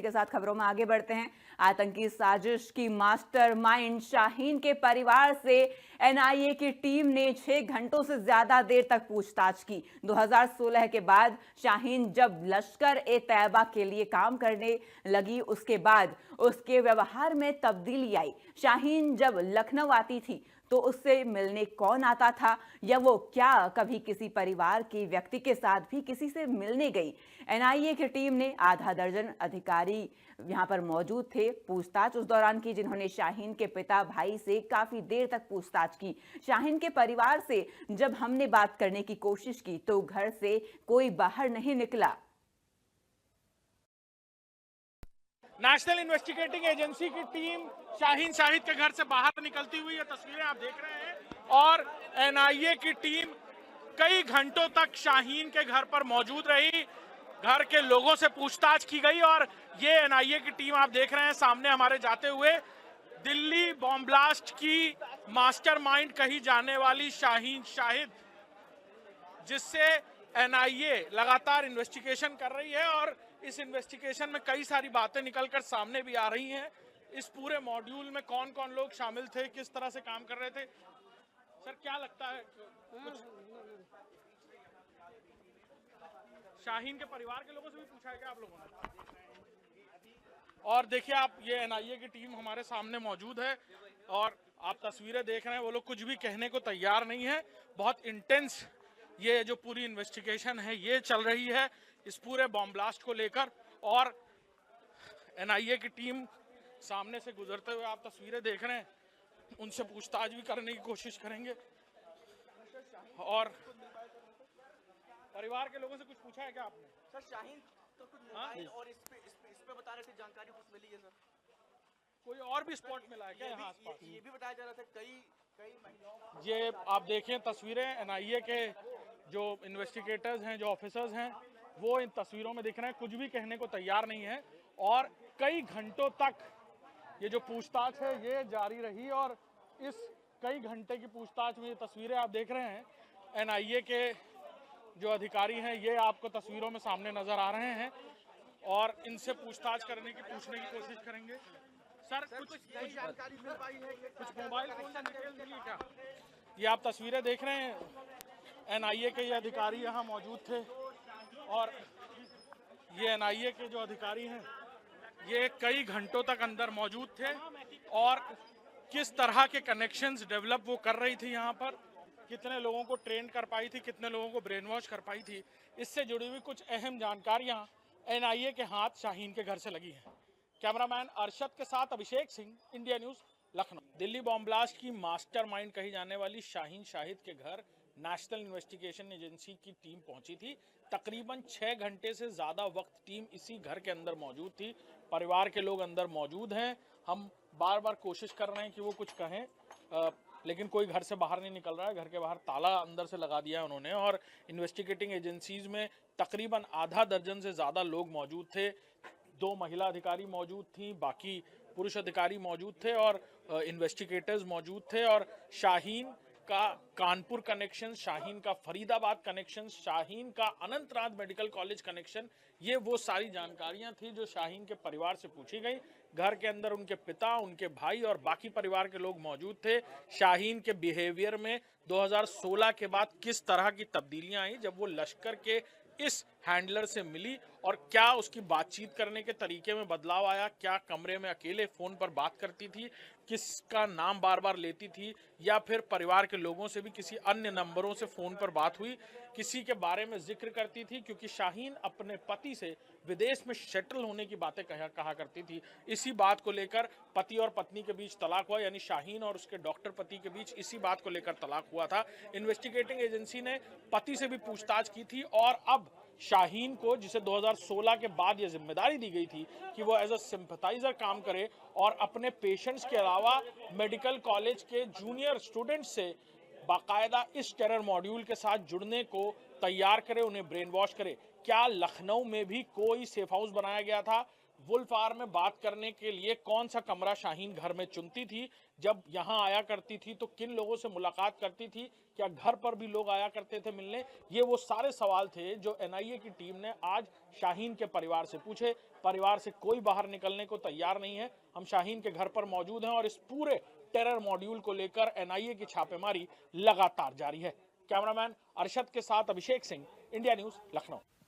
के साथ खबरों में आगे बढ़ते हैं। आतंकी साजिश की मास्टरमाइंड शाहीन के परिवार से एनआईए की टीम ने 6 घंटों से ज्यादा देर तक पूछताछ की। 2016 के बाद शाहीन जब लश्कर ए तैयबा के लिए काम करने लगी, उसके बाद उसके व्यवहार में तब्दीली आई। शाहीन जब लखनऊ आती थी तो उससे मिलने कौन आता था, या वो क्या कभी किसी परिवार के व्यक्ति के साथ भी किसी से मिलने गई? एनआईए की टीम ने आधा दर्जन अधिकारी यहां पर मौजूद थे, पूछताछ उस दौरान की, जिन्होंने शाहीन के पिता भाई से काफी देर तक पूछताछ की। शाहीन के परिवार से जब हमने बात करने की कोशिश की तो घर से कोई बाहर नहीं निकला। नेशनल इन्वेस्टिगेटिंग एजेंसी की टीम शाहीन शाहिद के घर से बाहर निकलती हुई ये तस्वीरें आप देख रहे हैं, और एनआईए की टीम कई घंटों तक शाहीन के घर पर मौजूद रही। घर के लोगों से पूछताछ की गई, और ये एनआईए की टीम आप देख रहे हैं सामने हमारे जाते हुए। दिल्ली बॉम्ब ब्लास्ट की मास्टरमाइंड कही जाने वाली शाहीन शाहिद, जिससे एनआईए लगातार इन्वेस्टिगेशन कर रही है, और इस इन्वेस्टिगेशन में कई सारी बातें निकलकर सामने भी आ रही हैं। इस पूरे मॉड्यूल में कौन कौन लोग शामिल थे, किस तरह से काम कर रहे थे, सर क्या लगता है? शाहीन के परिवार के लोगों से भी पूछा है क्या आप लोगों ने? और देखिए आप, ये एनआईए की टीम हमारे सामने मौजूद है, और आप तस्वीरें देख रहे हैं, वो लोग कुछ भी कहने को तैयार नहीं है। बहुत इंटेंस ये जो पूरी इन्वेस्टिगेशन है ये चल रही है इस पूरे बॉम्ब ब्लास्ट को लेकर, और एनआईए की टीम सामने से गुजरते हुए आप तस्वीरें देख रहे हैं, उनसे पूछताछ भी करने की कोशिश करेंगे। और परिवार के लोगों से कुछ पूछा है क्या आपने? सर शाहीन तो कुछ मोबाइल और इस पे बता रहे थे, जानकारी कुछ मिली है सर? कोई और भी स्पॉट मिला है क्या यहाँ आसपास? ये भी बताया जा रहा था कई महिलाओं। ये आप देखें तस्वीरें, एनआईए के जो इन्वेस्टिगेटर्स हैं, जो ऑफिसर्स हैं, वो इन तस्वीरों में दिख रहे हैं, कुछ भी कहने को तैयार नहीं है, और कई घंटों तक ये जो पूछताछ है ये जारी रही। और इस कई घंटे की पूछताछ में ये तस्वीरें आप देख रहे हैं, एनआईए के जो अधिकारी हैं ये आपको तस्वीरों में सामने नजर आ रहे हैं, और इनसे पूछताछ पूछने की कोशिश करेंगे। सर कुछ जानकारी मिल पाई है? कुछ मोबाइल फोन से डिटेल मिली है क्या? ये आप तस्वीरें देख रहे हैं, एनआईए के ये अधिकारी यहाँ मौजूद थे, और ये एनआईए के जो अधिकारी हैं ये कई घंटों तक अंदर मौजूद थे, और किस तरह के कनेक्शंस डेवलप वो कर रही थी यहाँ पर, कितने लोगों को ट्रेन कर पाई थी, कितने लोगों को ब्रेन वॉश कर पाई थी, इससे जुड़ी हुई कुछ अहम जानकारियाँ एनआईए के हाथ शाहीन के घर से लगी हैं। कैमरामैन अरशद के साथ Abhishek Singh, India news, Lucknow. Delhi bomb blast की मास्टरमाइंड कही जाने वाली शाहीन शाहिद के घर नेशनल इन्वेस्टिगेशन एजेंसी की टीम पहुंची थी। तकरीबन 6 घंटे से ज्यादा वक्त टीम इसी घर के अंदर मौजूद थी। परिवार के लोग अंदर मौजूद हैं, हम बार बार कोशिश कर रहे हैं कि वो कुछ कहें, लेकिन कोई घर से बाहर नहीं निकल रहा है। घर के बाहर ताला अंदर से लगा दिया है उन्होंने, और इन्वेस्टिगेटिंग एजेंसीज में तकरीबन आधा दर्जन से ज़्यादा लोग मौजूद थे। 2 महिला अधिकारी मौजूद थी, बाकी पुरुष अधिकारी मौजूद थे, और इन्वेस्टिगेटर्स मौजूद थे। और शाहीन का कानपुर कनेक्शन, शाहीन का फरीदाबाद कनेक्शन, शाहीन का अनंतनाग मेडिकल कॉलेज कनेक्शन, ये वो सारी जानकारियां थी जो शाहीन के परिवार से पूछी गई। घर के अंदर उनके पिता, उनके भाई और बाकी परिवार के लोग मौजूद थे। शाहीन के बिहेवियर में 2016 के बाद किस तरह की तब्दीलियां आई जब वो लश्कर के इस हैंडलर से मिली, और क्या उसकी बातचीत करने के तरीके में बदलाव आया, क्या कमरे में अकेले फ़ोन पर बात करती थी, किसका नाम बार बार लेती थी, या फिर परिवार के लोगों से भी किसी अन्य नंबरों से फ़ोन पर बात हुई, किसी के बारे में जिक्र करती थी, क्योंकि शाहीन अपने पति से विदेश में सेटल होने की बातें कहा करती थी। इसी बात को लेकर पति और पत्नी के बीच तलाक हुआ, यानी शाहीन और उसके डॉक्टर पति के बीच इसी बात को लेकर तलाक हुआ था। इन्वेस्टिगेटिंग एजेंसी ने पति से भी पूछताछ की थी, और अब शाहीन को, जिसे 2016 के बाद यह जिम्मेदारी दी गई थी कि वो एज अ सिंपथाइजर काम करे और अपने पेशेंट्स के अलावा मेडिकल कॉलेज के जूनियर स्टूडेंट्स से बाकायदा इस टेरर मॉड्यूल के साथ जुड़ने को तैयार करे, उन्हें ब्रेन वॉश करे। क्या लखनऊ में भी कोई सेफ हाउस बनाया गया था? वुल्फ आवर में बात करने के लिए कौन सा कमरा शाहीन घर में चुनती थी? जब यहाँ आया करती थी तो किन लोगों से मुलाकात करती थी? क्या घर पर भी लोग आया करते थे मिलने? ये वो सारे सवाल थे जो एनआईए की टीम ने आज शाहीन के परिवार से पूछे। परिवार से कोई बाहर निकलने को तैयार नहीं है। हम शाहीन के घर पर मौजूद हैं और इस पूरे टेरर मॉड्यूल को लेकर एनआईए की छापेमारी लगातार जारी है। कैमरामैन अरशद के साथ अभिषेक सिंह, इंडिया न्यूज, लखनऊ।